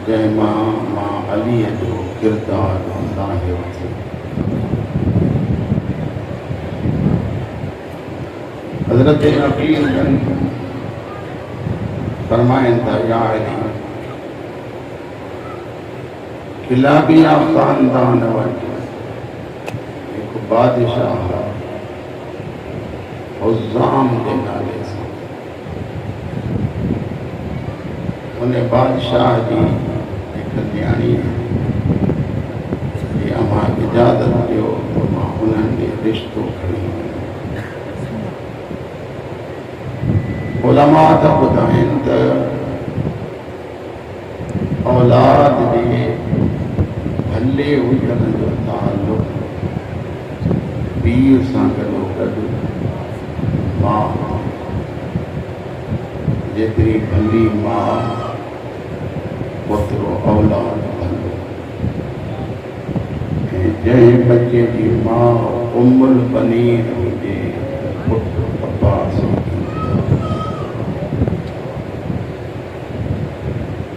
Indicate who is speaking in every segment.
Speaker 1: जंहिं मां अलीअ जो किरदारु ज़ाहिर थियो। हज़रत अकील फरमाइनि था या अली किलाबिया ख़ानदान वटि हिकु बादशाह हुज़ाम जे नाले सां उन बादशाह जी हिकु न्याणी जी अमां इजाज़त ॾियो त मां उन्हनि खे रिश्तो खणी उलमा त ॿुधाइनि त औलाद जे भले हुजण जो ताल्लुक़ पीर सां गॾोगॾु मां जेतिरी भली मां ओतिरो औलाद भलो ऐं जंहिं बचे जी मां उम्मुल बनीर हुजे पुटु अब्बास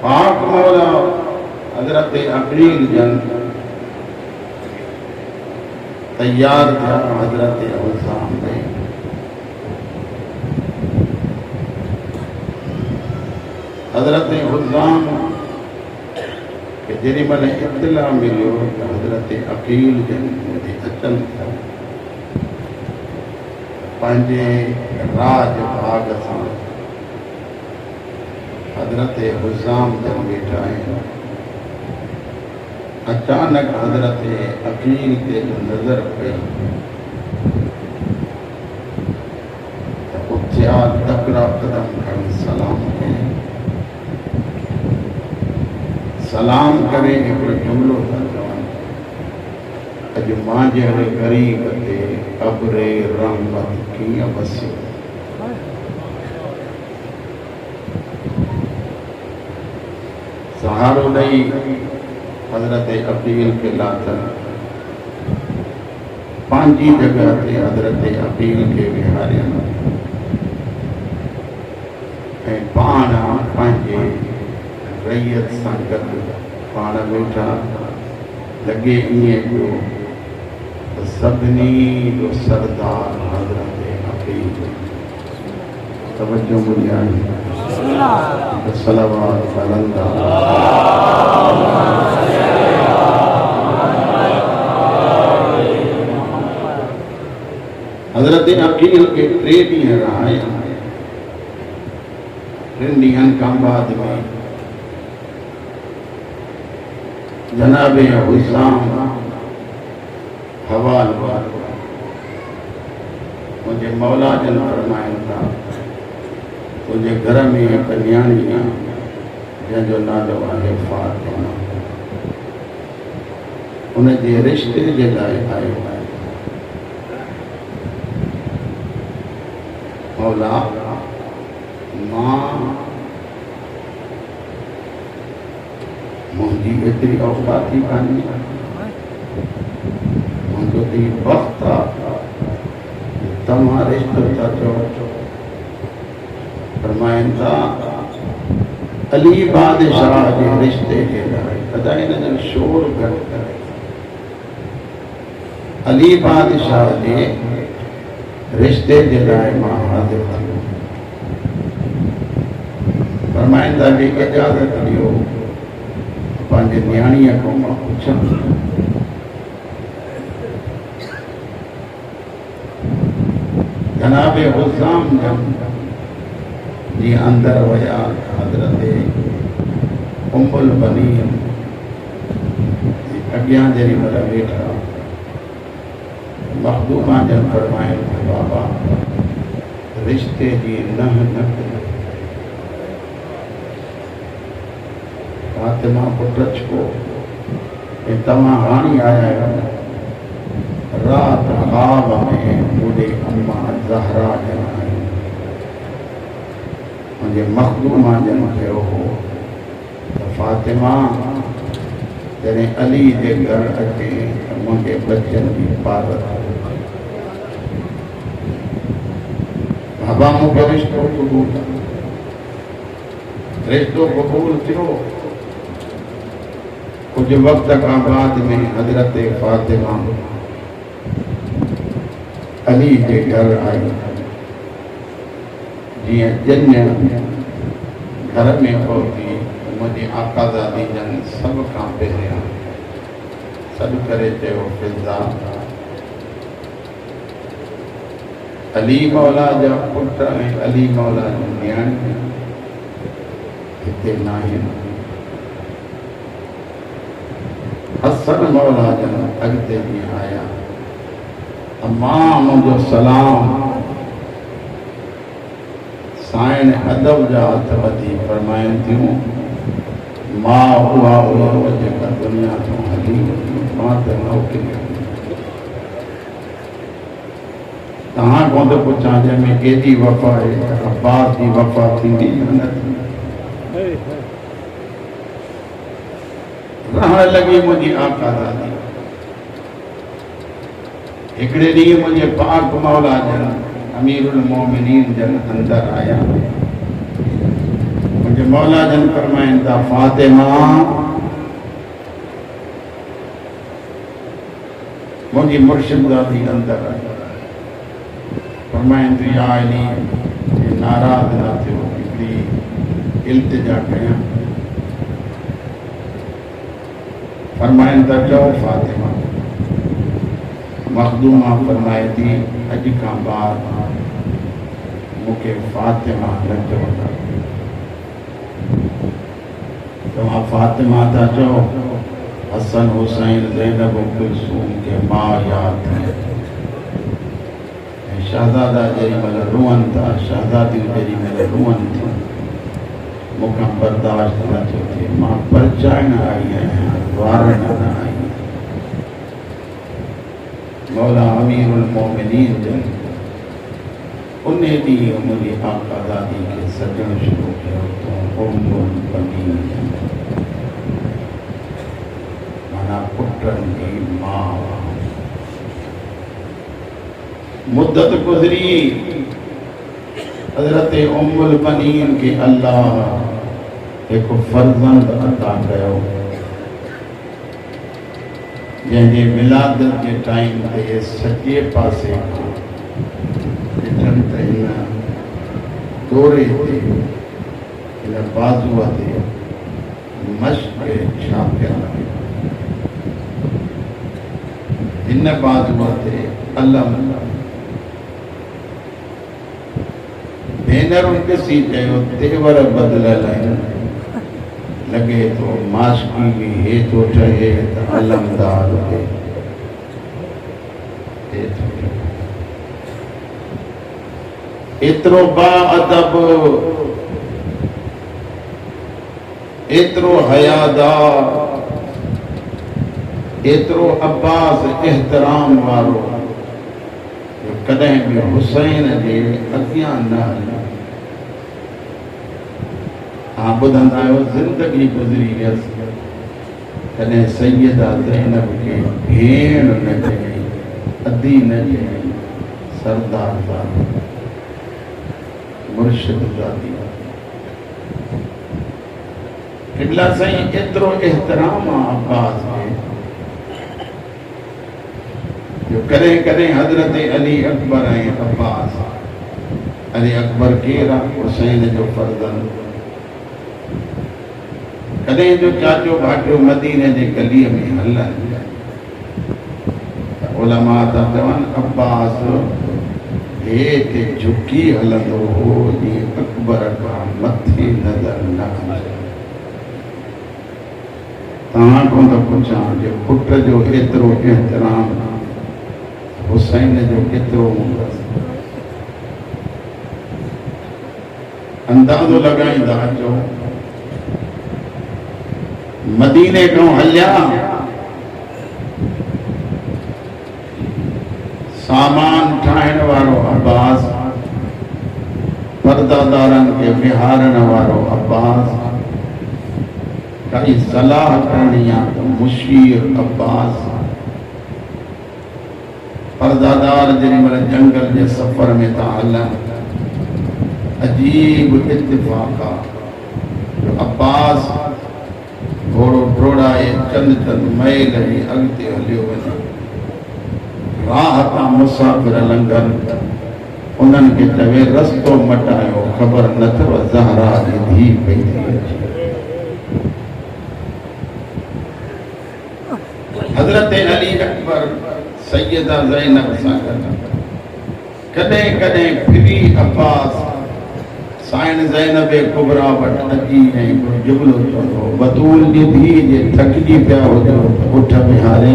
Speaker 1: पाक मौला हज़रत अकील जन तैयार थिया हज़रत हुज़ाम ॾे। हज़रत हुज़ाम खे जेॾी महिल इत्तला मिलियो त हज़रत अकील जन हिते अचनि था पंहिंजे राज भाग सां हज़रत हुज़ाम जन वेठा आहिनि। अचानक हज़रत अकील ते नज़र पई त उथिया तकड़ा कदम खणी सलाम कयईं। सलाम करे हिकिड़ो जुमिलो था चवनि अॼु मां जहिड़े ग़रीब ते अब्रे रहमत कीअं वसियो। सहारो ॾेई हज़रत अकील खे लाथनि पंहिंजी जॻह ते हज़रत अकील खे विहारियनि ऐं पाण पंहिंजे रैयत सां गॾु पाण वेठा लॻे ईअं पियो त सभिनी जो सरदार हज़रत अकील। तवज्जो मुंहिंजी आहे सलावत हलंदा हज़रत अकील के 3 ॾींहं रहाया। 3 ॾींहंनि खां बाद में जनाबे हुज़ाम हवाल वारो मुंहिंजे मौला जन फरमाइनि था तुंहिंजे घर में हिकु न्याणी आहे जंहिंजो नालो आहे फातिमा। उनजे रिश्ते जे लाइ आयो आहे। मौला मां मुंहिंजी एतिरी औकाती कान्हे मुंहिंजो त वक़्तु आहे तव्हां रिश्तो था चओ। फरमाइनि था अली बादशाह जे रिश्ते जे लाइ अदा हिन जो शोर घटि करे अली बादशाह जे रिश्ते जे लाइ मां हाज़िर थियो। फरमाइनि था कि इजाज़त ॾियो पंहिंजे न्याणीअ खां मां पुछां जनाबे हुज़ाम जन जी अंदर वया हज़रत उम्मुल बनीर अॻियां जेॾी महिल वेठा मखदूमा जन फरमाइनि त बाबा रिश्ते जी न कयो। फातिमा पुट छो ऐं तव्हां हाणे आया आहियो। राति ख़्वाब में मुंहिंजे अम्मा ज़हरा जन आहिनि मुंहिंजे मखदूमा जन चयो हो त फातिमा जॾहिं अली जे घर अचे त मुंहिंजे बचनि जी हिफ़ाज़त बाबा मूंखे रिश्तो क़बूल थियो। कुछ वक्त का बाद में हजरत फातिमा अली के घर आई। जी जन घर में पहुंची मुझे आकाज़ादी जन सब का पहिरियां सॾु करे चयो फिज़ा अली मौला जा पुट ऐं अली मौला जी नियाणी हिते न आहिनि। हसन मौला जन अॻिते जीअं आया, अम्मा मुंहिंजो सलाम। साइण अदब जा हथ वधी फरमाइनि थियूं, मां उहा हुयव जेका दुनिया तो हली मां त नौकिरी तव्हां कोन थो पुछां जंहिंमें केॾी वफ़ा आहे, अब्बास जी वफ़ा थींदी न थींदी। रहण लॻी मुंहिंजी आकाज़ादी। हिकिड़े ॾींहुं मुंहिंजे पाक मौला जन अमीरुल मोमिनीन जन अंदर आया। मुझे मौला जन फरमाइनि था, फातिमा मुझी मुर्शिदादी अंदर आई। फरमाइनि थी, या अली नाराज़ न थियो, हिकिड़ी इल्तिजा कयां। फरमाइनि था, चओ फातिमा। मखदूमा फरमाए थी, अॼु खां बाद मूंखे फातिमा न चवंदा। तव्हां फातिमा था चओ, हसन हुसैन ज़ैनब कुलसूम के मां याद थी। शहज़ादा जेॾीमहिल रुअनि था, शहज़ादियूं जेॾीमहिल रुअनि थियूं, मूंखां बर्दाश्त न थो थिए। मां परचाइण आई आहियां, वारण न आई। मौला अमीरुल मोमिनीन जन उन ॾींहुं मुंहिंजी आकाज़ादी खे सॾणु शुरू कयो, तूं उम्मुल बनीन, माना पुटनि जी मां। मुद्दत गुज़री, हज़रत उम्मुल बनीन के अल्लाह हिकु फर्ज़ंद अता कयो, जंहिंजे विलादत जे टाइम ते सॼे पासे ॾिठनि त हिन दौरे ते, हिन बाज़ूअ ते मश्क छापियल आहे, हिन बाज़ूअ ते अलम। भेनरुनि ॾिसी चयो, तेवर बदिलियल आहिनि, लॻे थो माशकी बि हे थो ठहे त अलमदार हुजे। एतिरो बाअदब, एतिरो हयादार, एतिरो अब्बास एहतराम वारो कॾहिं बि हुसैन जे अॻियां न हलियो। हाँ ॿुधंदा आहियो, ज़िंदगी गुज़री वियसि, कॾहिं सैयदा ज़ैनब खे भेण न चई, अदी न चई, सरदार ज़ादी, मुर्शिद ज़ादी। किबला साईं एतिरो एहतराम आहे अब्बास खे, जो कॾहिं कॾहिं हज़रत अली अकबर ऐं अब्बास, अली अकबर केरु आहे? हुसैन जो फर्ज़ंद। कॾहिं जो चाचो भाटियो मदीने जे गलीअ में हलनि, उलमा था चवनि अब्बास हेठि झुकी हलंदो हो, जीअं अकबर खां मथे नज़र न अचे। तव्हां खां त पुछां, जो पुट जो एतिरो एहतराम हुसैन जो केतिरो हूंदसि? अंदाज़ो लॻाईंदा अचो। मदीने खां हलिया, सामान ठाहिण वारो अब्बास, पर्दादारनि खे विहारण वारो अब्बास, काई सलाह करणी आहे त मुशीर अब्बास, पर्दादार जेॾीमहिल जंगल जे सफ़र में था हलनि, अजीब इत्तिफ़ाक़ आहे, अब्बास घोड़ो डोड़ाए फरमाए चंद चंद मैल ही अॻिते हलियो वञे। राह तां मुसाफ़िर लंघनि उन्हनि खे चवे रस्तो मटायो, ख़बर न अथव ज़हरा जी धीउ पई थी अचे। हज़रत अली अकबर सैयदा ज़ैनब सां गॾु कॾहिं कॾहिं फिरी अब्बास साइण ज़ैनब कुबरा वटि अची ऐं जुमिलो चवंदो, बतूल जी धीउ जे थकिजी पिया हुजो त उठ विहारे।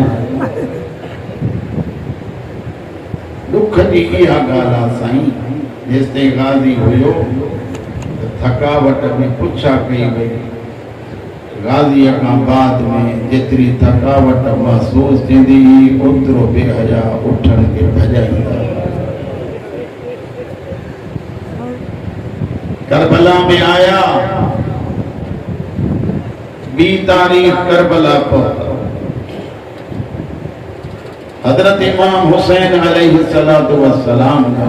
Speaker 1: दुख जी इहा ॻाल्हि आहे साईं, जेसिताईं गाज़ी हुयो त थकावट में पुछा कई वई। गाज़ीअ खां बाद में जेतिरी थकावट महसूस थींदी ओतिरो बेहया उठण खे भॼाईंदा। करबला में आया, बी तारीख करबला पर हजरत इमाम हुसैन अलैहिस्सलातु वस्सलाम ने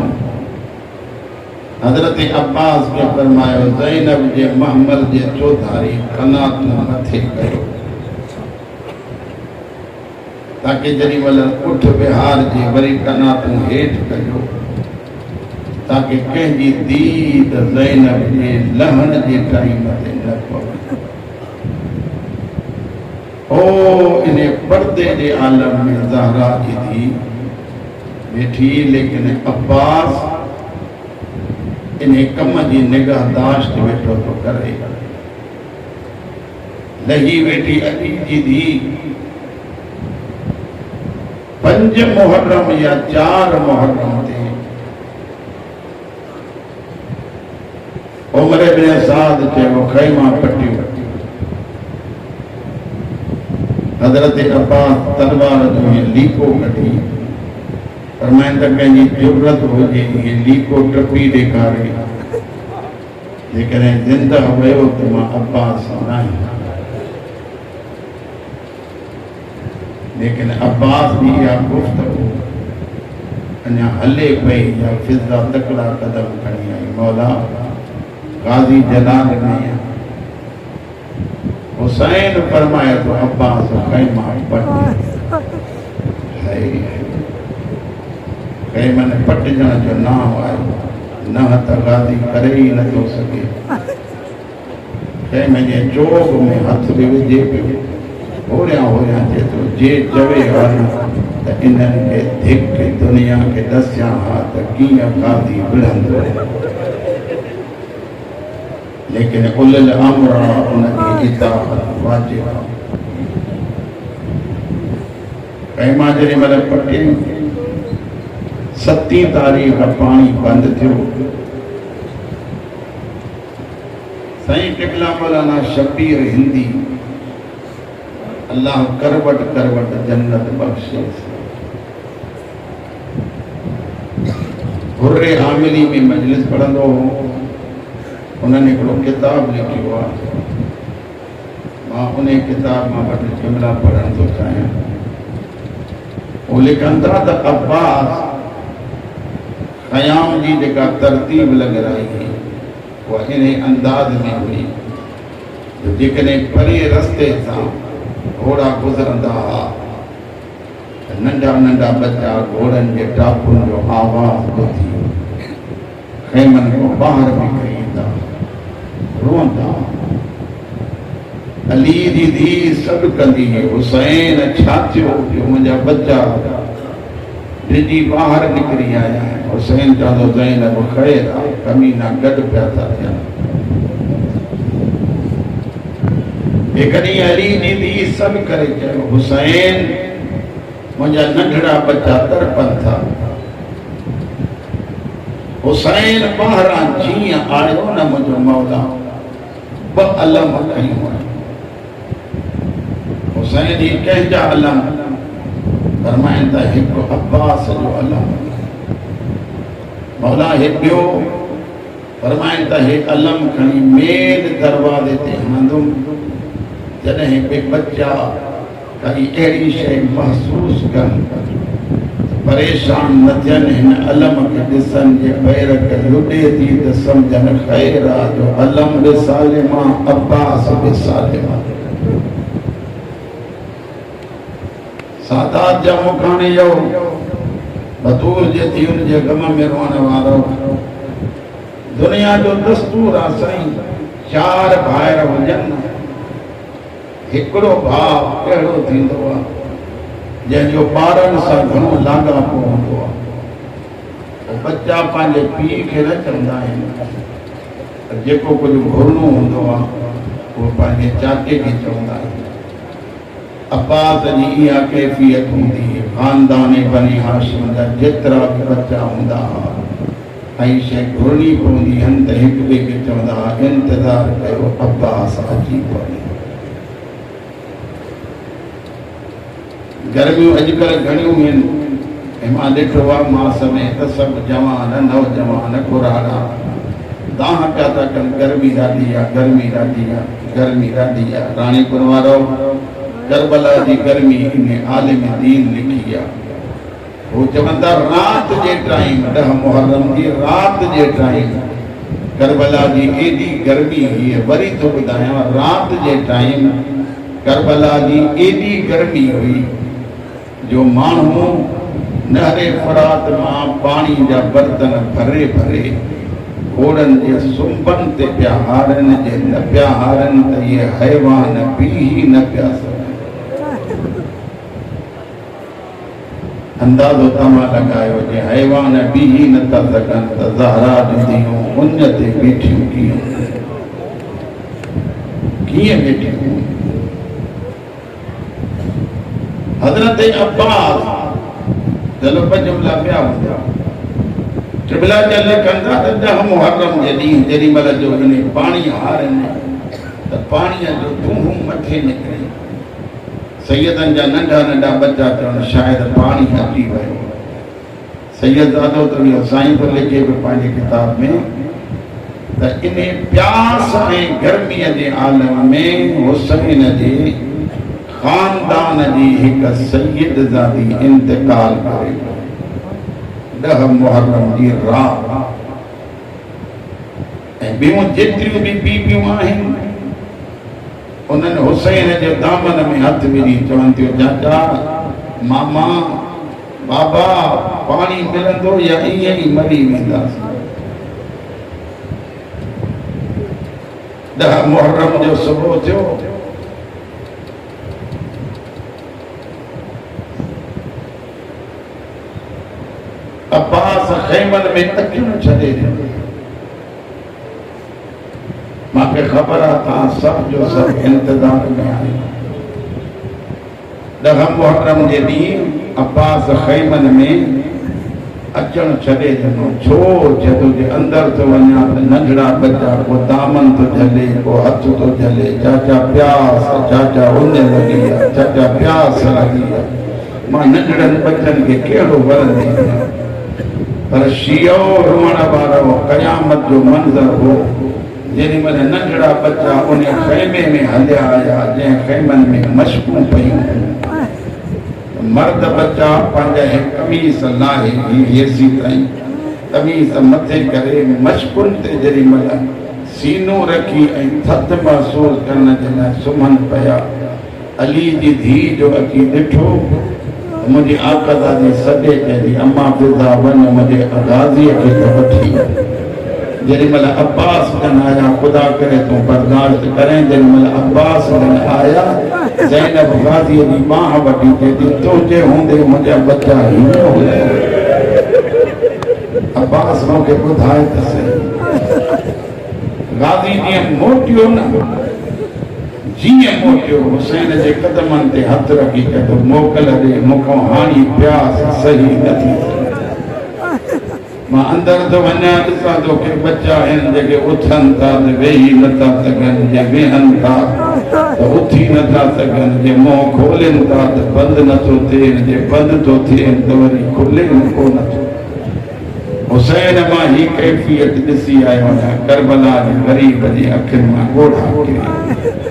Speaker 1: हजरत अब्बास के फरमायो ज़ैनब जे महमल जे चौधारी कनात मथे कयो, ताकि जॾहिं महिल उठ विहार जे वरी कनातूं हेठि कयो, ताकि कंहिंजी दीद ज़ैनब जे लहण जे टाइम ते न पवे। ओ इन पर्दे जे आलम में ज़हरा जी धीउ वेठी, लेकिन अब्बास इन कम जी निगाहदाश्त वेठो तो करे। लही वेठी अली जी धीउ 5 मुहर्रम या 4 मुहर्रम ते उमर इब्न साद चयो खैमा पटियो। हजरत अब्बास तलवार जो लीको कढी फरमाइनि त कंहिंजी ज़रूरत हुजे ये लीको टपी ॾेखारे, जेकॾहिं ज़िंदा वियो त मां अब्बास न आहियां। लेकिन अब्बास जी इहा गुफ़्तगू अञा हले पई या फिज़ा तकड़ा कदम खणी आई। मौला गाज़ी जलाल में हुसैन फरमाए तो अब्बास खैमा पट है, खैमन पटजण जो नाम आयो, न त गाज़ी करे ई नथो सघे। खैमे जे चोग में हथ बि विझे पियो, होरियां होरियां चए थो जे चवे हाली त इन्हनि खे धिक दुनिया खे दसियां हा त कीअं गाज़ी विढ़ंदो। लेकिन उलिल अम्र उनकी इताअत वाजिब। खैमा जॾहिं महिल पटे 7 तारीख़ पानी बंद थियो, साईं टिकला मौलाना शबीर हिंदी अल्लाह करवट करवट जन्नत बख्शे हुर्रे आमिली में मजलिस पढ़ंदो हो। उन्होंने हिकिड़ो किताब लिखियो आहे, मां उन किताब मां वटि जुमिला पढ़ण थो चाहियां। वो लिखनि था त अब्बास क़याम जी जेका तरतीब लॻाई हुई उहा इन अंदाज़ में हुई त जेकॾहिं परे रस्ते सां घोड़ा गुज़रंदा हुआ त नंढा नंढा बच्चा घोड़नि जे टापुनि जो आवाज़ ॿुधी खैमनि खां ॿाहिरि निकिरी ईंदा रोअंदा। अली जी धीउ सॾु कंदी हुसैन छा थियो जो मुंहिंजा बच्चा डिॼी ॿाहिरि निकिरी आया आहिनि। हुसैन चवंदो ज़ैनब ख़ैर आहे, कमीना गॾु पिया था थियनि। एक ॾींहुं अली जी धीउ सॾु करे चयो हुसैन मुंहिंजा नंढड़ा बच्चा तड़पनि था। हुसैन ॿाहिरां जीअं आयो न मुंहिंजो मौला 2 अलम खयूं। हुसैन जी कंहिंजा अलम? फरमाइनि था हिकु अब्बास जो अलम। मौला हे ॿियो? फरमाइनि था हे अलम खणी मेन दरवाज़े ते हणंदुमि, जॾहिं बि बच्चा काई अहिड़ी शइ महसूस कनि परेशान न थियनि, हिन अलम खे ॾिसनि जे पैर खे लुॾे थी त सम्झनि ख़ैर आहे जो अलम बि सालिमा अब्बास बि सालिमा। सादात जा मुखाणी जो बतूल जे थी उन जे गम में रोअण वारो दुनिया जो दस्तूर आ साईं चार भाइर हुजनि हिकिड़ो भाउ कहिड़ो थींदो आहे जंहिंजो ॿारनि सां घणो लाॻापो हूंदो आहे बच्चा पंहिंजे पीउ खे न चवंदा आहिनि जेको कुझु घुरणो हूंदो आहे उहो पंहिंजे चाचे खे चवंदा आहिनि अब्बास जी इहा कैफ़ियत हूंदी ख़ानदान बनी हाशिम जा जेतिरा बि बच्चा हूंदा हुआ ऐं शइ घुरणी पवंदी हन त हिक ॿिए खे चवंदा हुआ इंतज़ारु कयो अब्बास अची पवे गर्मियूं अॼुकल्ह घणियूं आहिनि ऐं मां ॾिठो आहे मां समेत सभु जवान नौजवान कुराड़ा दाह पिया था कनि गर्मी ॾाढी आहे गर्मी ॾाढी आहे गर्मी ॾाढी आहे राणीपुर वारो करबला जी गर्मी इन आलिम दीन लिखी आहे वो चवंदा रात जे टाइम 10 मुहर्रम जी रात जे टाइम करबला जी एडी गर्मी हुई वरी तो ॿुधायां रात जे टाइम करबला जी एडी गर्मी हुई जो माण्हू नहरे फरात मां पानी जा बर्तन भरे भरे घोड़नि जे सुंबनि ते पिया हारनि जे न पिया हारनि त इहे हैवान पी ही न पिया सघनि अंदाज़ो तव्हां लॻायो जे हैवान पी ही नथा सघनि त ज़हरा ॾिठियूं उन ते वेठियूं कीअं वेठियूं हज़रत अब्बास चलो जुमला पिया हूंदा टिबला चल कंदा त 10 मुहर्रम जे ॾींहुं जेॾी महिल जो इन पाणी हारनि त पाणीअ जो धूम मथे निकिरे सैयदनि जा नंढा नंढा बच्चा चवनि शायदि पाणी अची वियो सैयद ॾाढो त इहो साईं थो लिखे पियो पंहिंजे किताब में त इन प्यास ऐं गर्मीअ जे आलम में हुसैन जे खानदान जी हिक सैयद ज़ादी इंतकाल करे 10 मुहर्रम जी रात ऐं ॿियूं जेतिरियूं बि बीबियूं आहिनि उन्हनि हुसैन जे दामन में हथ विझी चवनि थियूं चाचा मामा बाबा पाणी मिलंदो या ईअं ई मरी वेंदासीं 10 मुहर्रम जो सुबुह थियो अब्बास खैमन में अखियूं छॾे ॾिनो मूंखे ख़बर आहे तव्हां सभु जो सभु इंतज़ार में आहियो 10 मुहर्रम जे ॾींहुं अब्बास खैमन में अचणु छॾे ॾिनो छो जदो जे अंदरि थो वञा त नंढड़ा बच्चा को दामन थो झले को हथ थो झले चाचा प्यास चाचा उन लॻी आहे चाचा प्यास लॻी आहे मां नंढड़नि बच्चनि खे कहिड़ो वरंदी आहियां पर शियो रोअण वारो क़यामत जो मंज़र हो जेॾी महिल नंढड़ा बच्चा उन ख़ैमे में हलिया आया जंहिं ख़ैमनि में मशकूं पयूं मर्द बच्चा पंहिंजा कमीस लाहे हेसी ताईं कमीस मथे करे मशकुनि ते जेॾी महिल सीनो रखी ऐं थधि महसूसु करण जे लाइ सुम्हनि पिया अली जी धीउ जो अची ॾिठो मुझे आका दादी सॾे चई अम्मा फिज़ा वन मुझे गाज़ीअ खे त वठी जेॾी महिल अब्बास कन आया ख़ुदा करे तूं बर्दाश्त करें जेॾी महिल अब्बास कन आया ज़ैनब गाज़ीअ जी बांह वठी चई तुंहिंजे हूंदे मुंहिंजा बच्चा हीअं हुया अब्बास मूंखे ॿुधाए त सही गाज़ी जीअं मोटियो न जीअं मोटियो हुसैन जे कदमनि ते हथ रखी चयो मोकल ॾे मूंखां हाणी प्यास सही नथी मां अंदरि थो वञा ॾिसां थो के बच्चा आहिनि जेके उथनि था त वेही नथा सघनि जे वेहनि था त उथी नथा सघनि जे मुंहुं खोलनि था त बंदि नथो थिए जे बंदि थो थिए त वरी खुले को नथो हुसैन मां ही कैफ़ियत ॾिसी आयो आहियां करबला जे ग़रीब जी अखियुनि मां ॻोढ़ा किरिया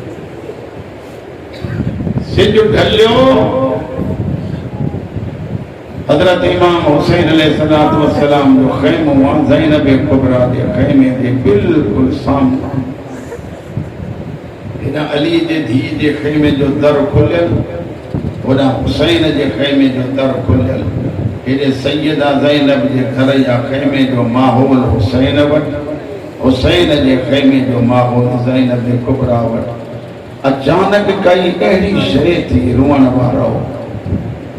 Speaker 1: सिज ढलियो हज़रत इमाम हुसैन अलैहिस्सलातु वस्सलाम जो ख़ैमो आहे ज़ैनब कुबरा जे ख़ैमे जे बिल्कुल साम्हूं हिन अली जे धीउ जे ख़ैमे जो दर खुलियल होॾां हुसैन जे ख़ैमे जो दर खुलियल, हेॾे सैयदा ज़ैनब जे घर या ख़ैमे जो माहौल हुसैन वटि, हुसैन जे ख़ैमे जो माहौल ज़ैनब कुबरा वटि। अचानक काई अहिड़ी शइ थी रुअण वारो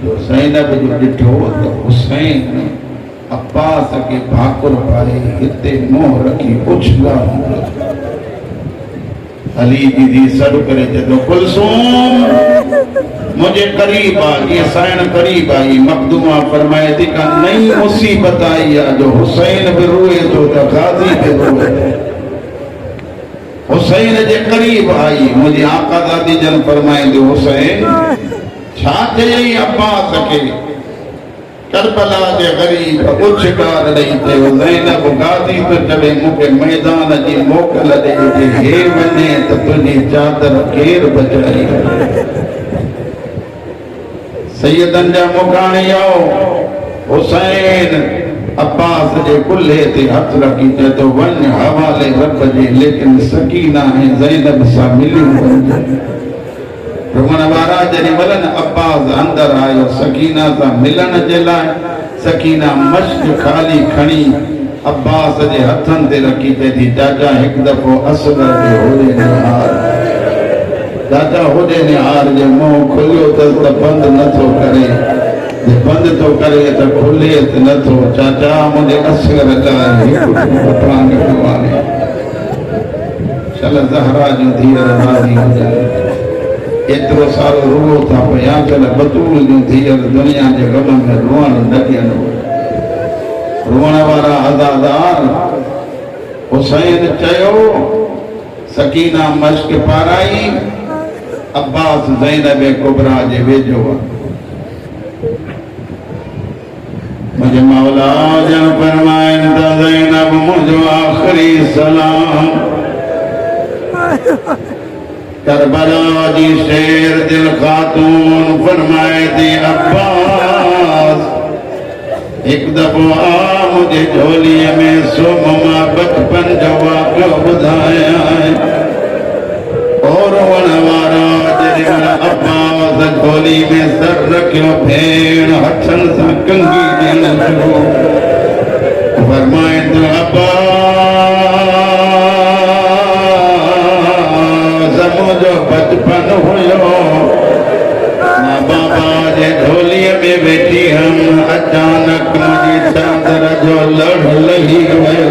Speaker 1: जो ज़ैनब जो ॾिठो त हुसैन अब्बास के भाकुर पाए हिते मोह रखी उछला अली जी धी सॾु करे चयो कुलसूम मुझे करीब आ, ये साइण करीब आई। मखदूमा फरमाए थी का नई मुसीबत आई है जो हुसैन भी रोए तो गाजी भी रोए। हुसैन जे करीब आई, मुझे आका दादी जन फरमाए थी हुसैन छा चई अब्बास के करबला के गरीब उछगार ॾेई चयो ज़ैनब गाजी तो चवे मूंखे मैदान जी मोकल ॾे जे हे वञे त तुंहिंजी चादर केर बचाई। सैयदन जा मुकाणी आओ हुसैन अब्बास जे कुल्हे ते हथ रखी चए तो वञ हवाले रब जे, लेकिन सकीना ऐं ज़ैनब सां मिलियूं वञ। रुमण वारा जॾहिं वलन अब्बास अंदर आयो सकीना सां मिलण जे लाइ, सकीना मश्क खाली खणी अब्बास जे हथनि ते रखी चए थी चाचा हिकु दफ़ो असगर जे होॾे निहार, चाचा होॾे निहार जे मुंहुं खुलियो अथसि त बंदि नथो करे, जे बंदि थो करे त खुले त नथो। चाचा मुंहिंजे असगर लाइ हिकु प्रांग वारे चल ज़हरा जूं धीअर राज़ी हुजनि। एतिरो सारो रुओ था पिया चल बतूल जूं धीअर दुनिया जे गम में रुअण न ॾियनि। रुअण वारा अज़ादार हुसैन चयो सकीना मश्क पाराई अब्बास ज़ैनब कुबरा जे वेझो मुझे मौला जन फरमाइन त ज़ैनब मुझो आखिरी सलाम। करबला जी शेर दिल खातून फरमाए थी अब्बास एक दफो आ मुझे झोलीअ में सुम मां बचपन जो वाक़ियो ॿुधाया और वण वारा जेॾीमहिल अब्बास झोली में सर रखियो भेण हथनि सां कंघी ॾियण शुरू फरमाए थो मुझो बचपन हुयो मां बाबा जे झोलीअ में वेठी हम अचानक मुंहिंजी चादर जो लड़ लही वियो।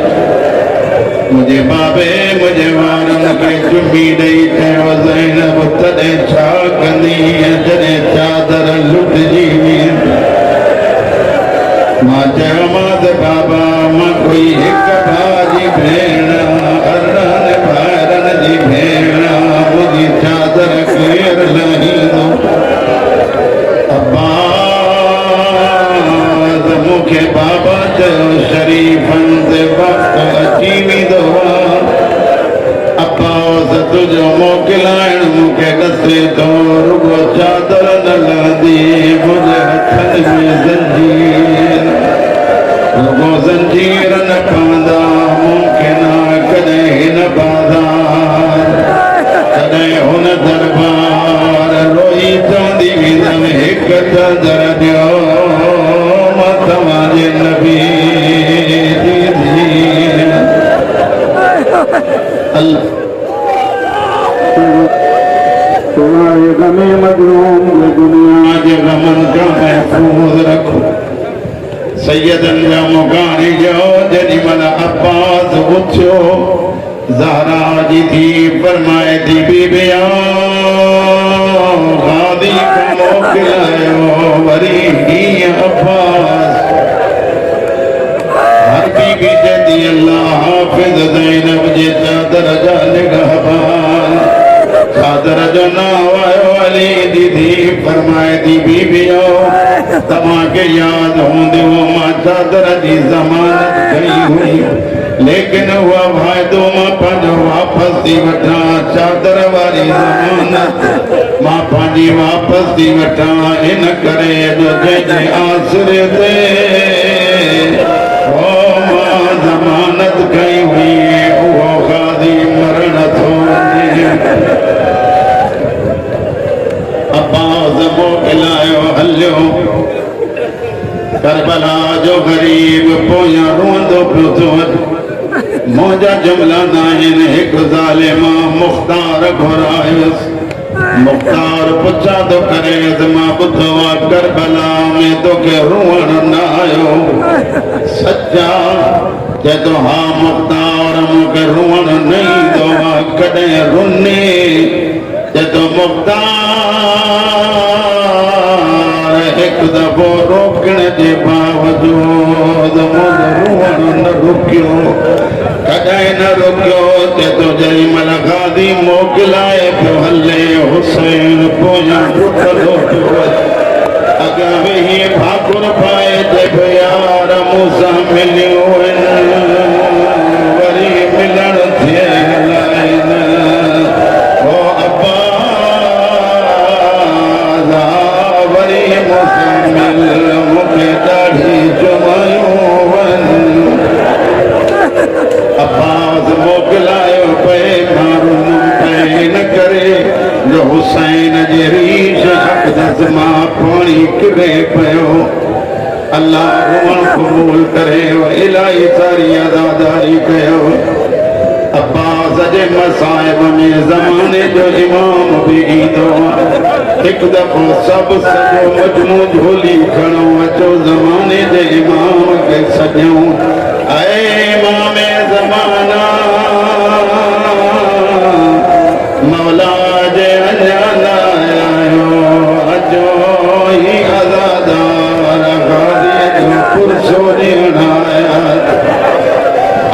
Speaker 1: मुंहिंजे बाबे मुंहिंजे वारनि खे चुमी ॾेई चयो ज़ैनब तॾहिं छा कंदीअ जॾहिं चादर लुटिजी वेंदी। मां चयोमांसि बाबा मां कोई हिकु भाउ जी भेण अरड़नि भाइरनि जी भेण मुंहिंजी चादर केर लाहींदो। अब्बास मूंखे बाबा चयो शरीफ़नि ते वक़्तु अची वेंदो आहे। अब्बास तुंहिंजो मोकिलाइण मूंखे ॾसे थो रुॻो चादर न लहंदी मुंहिंजे हथनि में ज़ंजीर रुॻो ज़ंजीर न पवंदा मूंखे न कॾहिं हिन बाज़ार कॾहिं हुन दरबार रोई चवंदी वेंदमि हिकु चादर ॾियो मां तव्हांजे नबी जी धीअ। तुम्हारे गमे मजलूम दुनिया जे गमन का महफूज रखो। सैयदन जा मुकानी जो जेॾीमहिल अब्बास उथियो ज़हरा जी थी फरमाए थी बीबिया गादी को मोकिलायो वरी हीअं अब्बास हर बीबी चवंदी अल्लाह हाफ़िज़ ज़ैनब जे चादर जा निगहबान चादर जो नाम आयो अली दीदी फरमाए थी बीबियो तव्हांखे यादि हूंदो मां चादर जी ज़मानत कई हुई लेकिन उहा वाइदो मां पंहिंजो वापसि थी वठां चादर वारी ज़मानत मां पंहिंजी वापसि थी वठां इन करे अॼु जंहिंजे आसिरे ते मां ज़मानत कई हुई उहो गाज़ी मरण थो वञे। अब्बास मूंखे मोकिलायो हलियो करबला जो गरीब पोया रोंदो पियो थो मोजा जुमला नाहिन एक ज़ालिमा मुख्तार घुरायुसि मुख्तार पुछा तो करे मां ॿुधो आहे करबला में तोखे रुअण न आयो सच्चा चए तो हा मुख्तार मूंखे रुअण न ईंदो आहे कॾहिं रुने चए तो मुख्तार हिकु दफ़ो रोकण जे बावजूद मुंहिंजो रुअण न रुकियो कॾहिं न रुकियो चए तो जंहिं महिल गादी मोकिलाए पियो हले हुसैन पोयां रुकंदो पियो अॻियां वेही भाकुर पाए चए पियो यार मूंसां मिलियो वरी मिलण थिए हलाइनि ओ अब्बास वरी मूंसां मिल मूंखे ॾाढी चुमायूं अब्बास मोकिलायो पए माण्हू न करे जो हुसैन जे रीश हक़दस मां पाणी किरे पियो अल्लाह रुअण क़बूल करे इलाही सारी अदादारी कयो अब्बास जे मसाइब में ज़माने जो इमाम बि ईंदो हिकु दफ़ो सभु सॼो मजमू झोली खणो अचो ज़माने जे इमाम खे सॼूं ऐं इमाम ज़माना मौला जे अञा न आयो अचो ही अज़ादार गादीअ जो पुरसो ॾियण आया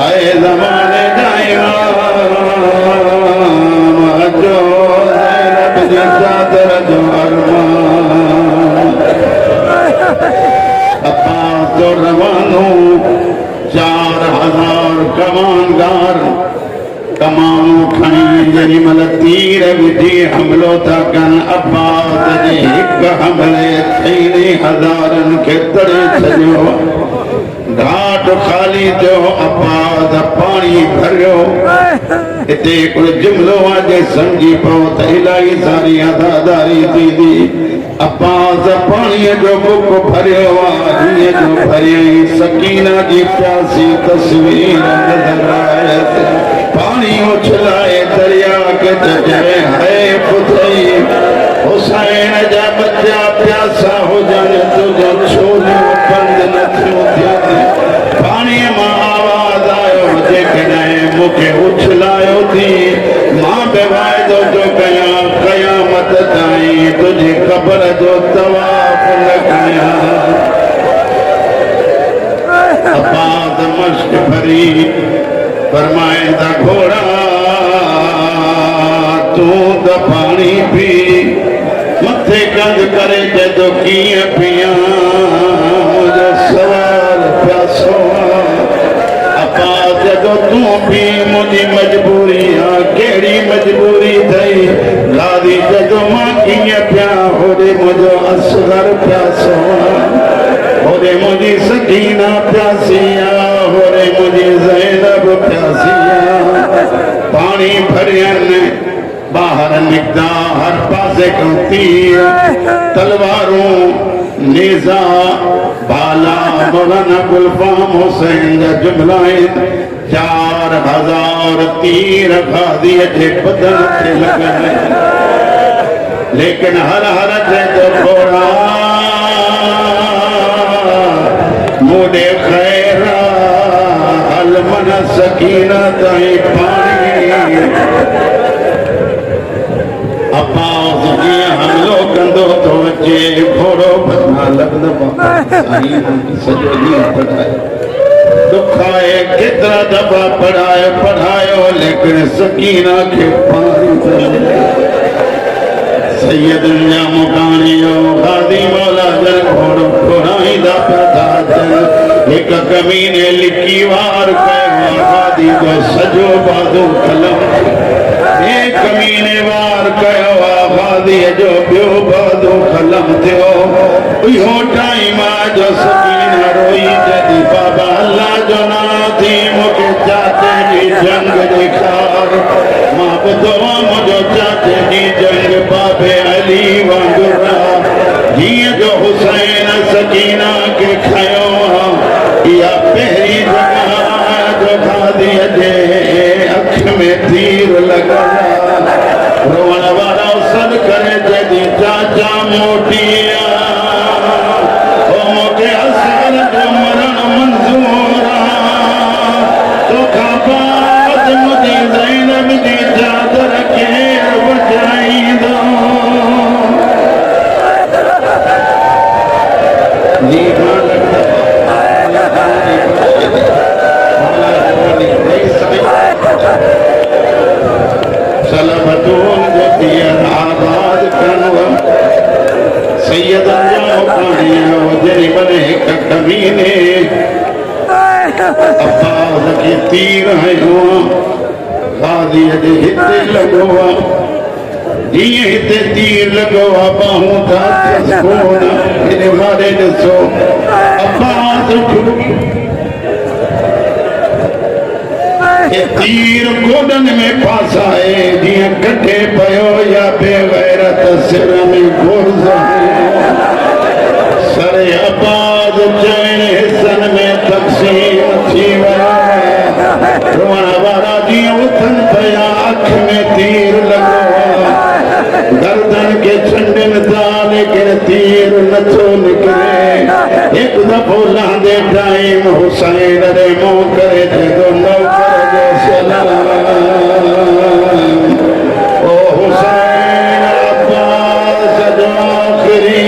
Speaker 1: ऐं ज़माने जा इमाम अचो ज़ैनब जी चादर जो अरमान अब्बास जो रवानो 4000 कमानदार कमानू खणी जेॾी महिल तीर विझी हमलो था कनि अब्बास जे हिकु हमले 3000 खे तड़े छॾियो घाट खाली थियो अब्बास पाणी भरियो हिते हिकिड़ो जुमिलो आहे जे सम्झी पओ त इलाही सारी अदादारी थींदी अब्बास पाणीअ जो बुक भरियो आहे हीअं जो भरियई सकीना जी प्यासी तस्वीर नज़र आयसि पाणी उछलाए दरिया के चए है पुथई हुसैन जा बच्चा प्यासा हुजनि तुंहिंजो छोलियूं बंदि न थियूं थियनि पाणीअ मां आवाज़ आयो जेकॾहिं मूंखे उछलायो थी मां बि वाइदो थो कयां क़यामत ताईं तुंहिंजी क़बर जो तवाफ़ न कयां अब्बास मश्क भरी फरमाइंदा घोड़ा तूं त पाणी पी मथे कंद करे जदो कीअं पियां मुंहिंजो सवाल प्यासो अब्बास जदो तूं पी मुंहिंजी मजबूरी आहे कहिड़ी मजबूरी अथई गादी जदो मां कीअं पियां होॾे मुंहिंजो असगर प्यासो होरे मुझी सकीना प्यासिया होरे मुझी ज़ैनब प्यासिया पानी भरियन बाहर निकता हर पासे को तीर तलवारों नेज़ा बाला मौलाना गुलफाम हुसैन जा जुमलाइन 4000 तीर गादी जे बदन ते लॻनि लेकिन हर हर ते तो घोड़ा मोड़े खैरा हल मन सकीना ताई पानी अब्बास जीअं हमलो कंदो तो अचे घोड़ो बदना लॻंदो सॼो ॾींहुं पढ़ायो दुख आहे केतिरा दफ़ा पढ़ायो लेकिन सकीना खे पाणी सैयदन जा मुकाणियो गादी मौला जल घोड़ो घोड़ाईंदा पिया था हिक कमीने लिकी वार कयो गादी जो सॼो बादो कलम एक कमीने वार कयो गादी जो ॿियो बादो कलम थियो इहो टाइम जो सकीना रोई जॾहिं बाबा अल्लाह जो नाम थी मूंखे चाचे जी जंग ॾेखार मां ॿुधो मुंहिंजो चाचे जी जंग बाबे अली वांगुरु मोटिया ओ मोटे असर जो मरण मंजूरा तो खाबाद मुझे ज़ैनब दी चादर केर बचाईंदो जी हाँ लगता सलबतून जो दियर आबाद कनवा सैयद अंजाम पानिया वजरी बने कमीने अब्बास के तीर है हुआ गाजी अजे हिते लगवा जिए हिते तीर लगवा बाहूं था कोना इन मारे दसो अब्बास ठुकी ये तीर गोदन में पासा है दिए कटे पयो या बेगैरत सिर में गुर्ज सरे आबाद चैन हिस्सन में तकसीम थी वया रोण वारा जी उथन पया अख में तीर लगो गर्दन के छंडन था लेकिन तीर नथो निकले एक दफो लांदे टाइम हुसैन रे मुंह करे थे तो नौकर जो सलाम ओ हुसैन अब्बास जो आखिरी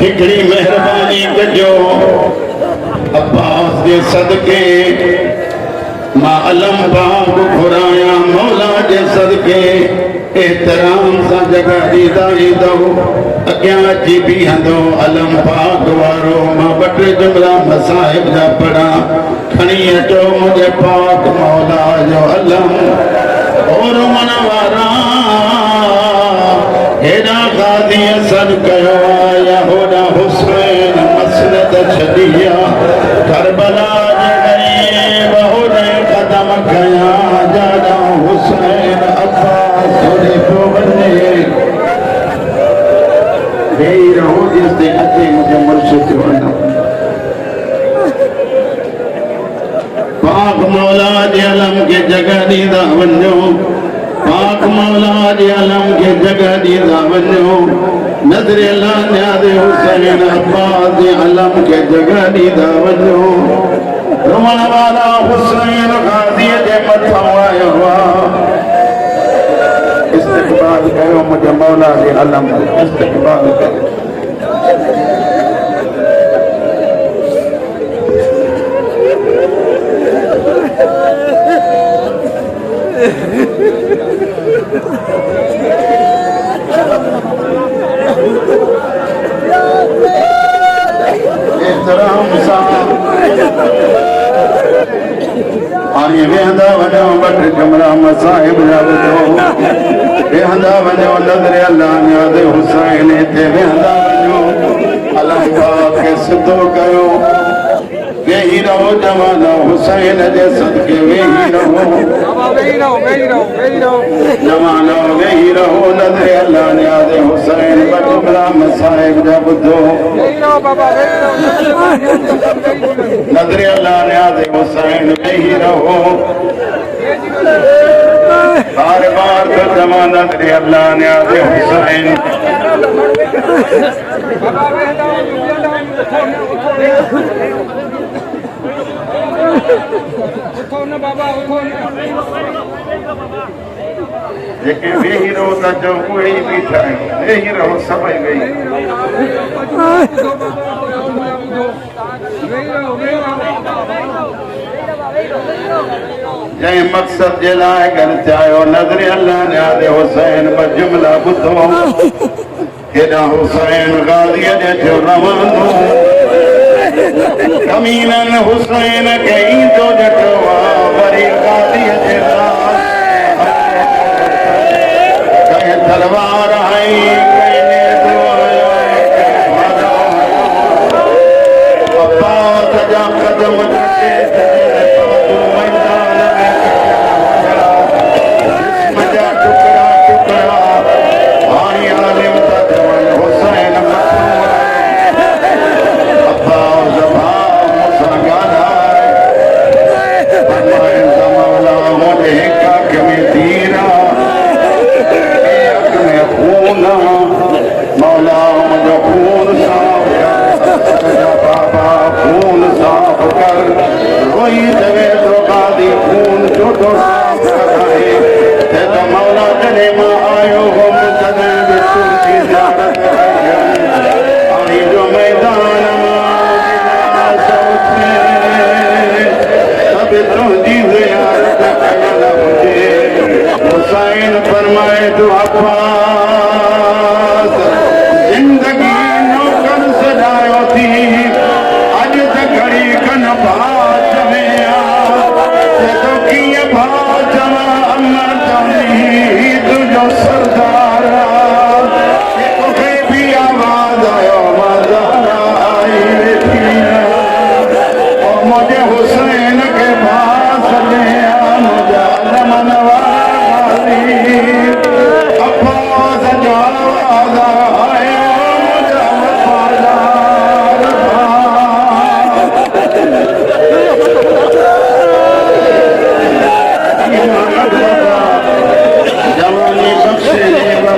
Speaker 1: हिकड़ी मेहरबानी कजो अब्बास दे सदके मां अलम बाग घुराया मौला जे सदके एहतराम सा जगह दीदा दो अग्यां अची बीहंदो अलम बाग वारो मां बट जुमला मसाहिब जा पढ़ा खणी अचो मुझे पाक मौला जो अलम और मन वारा हेड़ा गादी असर कयो या होड़ा हुसैन मसनद छदिया करबला जे गरीब होड़े कदम कया जादा हुसैन अब्बास होड़े को बने बेई रहो जिस दे अते मुझे मुर्शिद वनो पाक मौला जे अलम के जगह दीदा वनो पाक मौला जे अलम के जगह दीदा वनो नजर अल्लाह न्यादे हुसैन अब्बास जे अलम के जगह दीदा वनो रोमन वाला हुसैन गाजी जे मथा आयो इस्तकबाल करो मुझे मौला जे अलम इस्तकबाल करो एहतराम सा आने वेंदा वनो बट जुमला मसाहिब जा वनो वेंदा वनो नजर अल्लाह न्यादे हुसैन ते वेंदा वनो अलम पाक के सिद्धो कयो वेही रहो जवाना हुसैन जे सदके वेही रहो जवाना वेही रहो नजर अल्लाह न्यादे हुसैन बट जुमला मसाहिब जा बुधो नजर अल्लाह न्यादे हुसैन वेही रहो बार बार तर्जमा नजर अल्लाह न्यादे हुसैन जेके वेही रहो त जो कोई बीठा है वेही रहो सभई वेही जै मकसद जे लाइ घर चाहियो नजर अल्लाह न्यादे हुसैन ब जुमला ॿुधो केॾा हुसैन गाज़ीअ जे थियो रवानो कमीनन हुसैन खे ईंदो ॾिठो आहे वरी गाज़ीअ जे कंहिं तलवार हई कंहिं नेज़ो हयो अब्बास जा कदम जॾहिं मां आयो हुअमि तॾहिं बि तुंहिंजी ज़ियारत आई जो मैदान मां सब तुंहिंजी ज़ियारत कयल हुजे हुसैन फरमाए तो अब्बास जिंदगी नौकर सजायो थी अज त घड़ी कन भाच में तो कीअं भाउ चवां अमर चवंदी तुंहिंजो सरदार मूंखे बि आवाज़ आयो मज़ारा आई वेठी मुंहिंजे हुसैन खे भाउ सॾे मुंहिंजा लमन वारी अब्बास जो आवाज़ आयो मुंहिंजा वफ़ादार जवानी बख्शे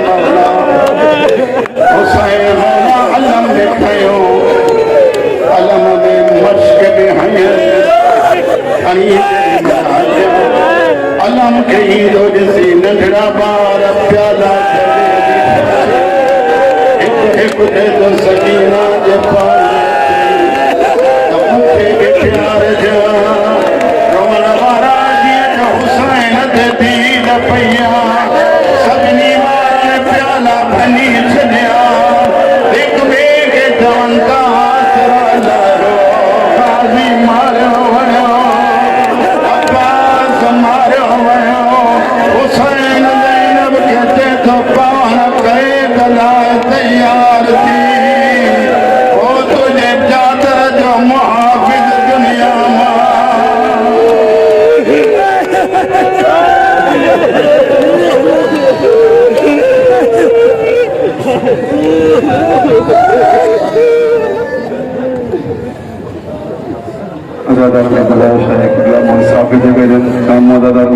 Speaker 1: मौला हुसैन मौला अलम लिखायो अलम में मश्क में हया अलम के हीरो जैसे नंढड़ा बार प्याला एक दे तो सकीना जे प्यार जा रोन वारा हुसैन ते दीद पैया सभिनी मां प्याला भनी छॾिया हिक ॿिए खे चवनि था गाज़ी मारियो वियो अब्बास मारियो वियो हुसैन ज़ैनब खे चए थो पाण क़ैद लाइ तयार थी हो तुंहिंजे चादर जो मुहाफ़िज़ दुनिया मां
Speaker 2: Azadar ve Bala Şahı Kıbla Musafi Cebel'in Kamma Dadar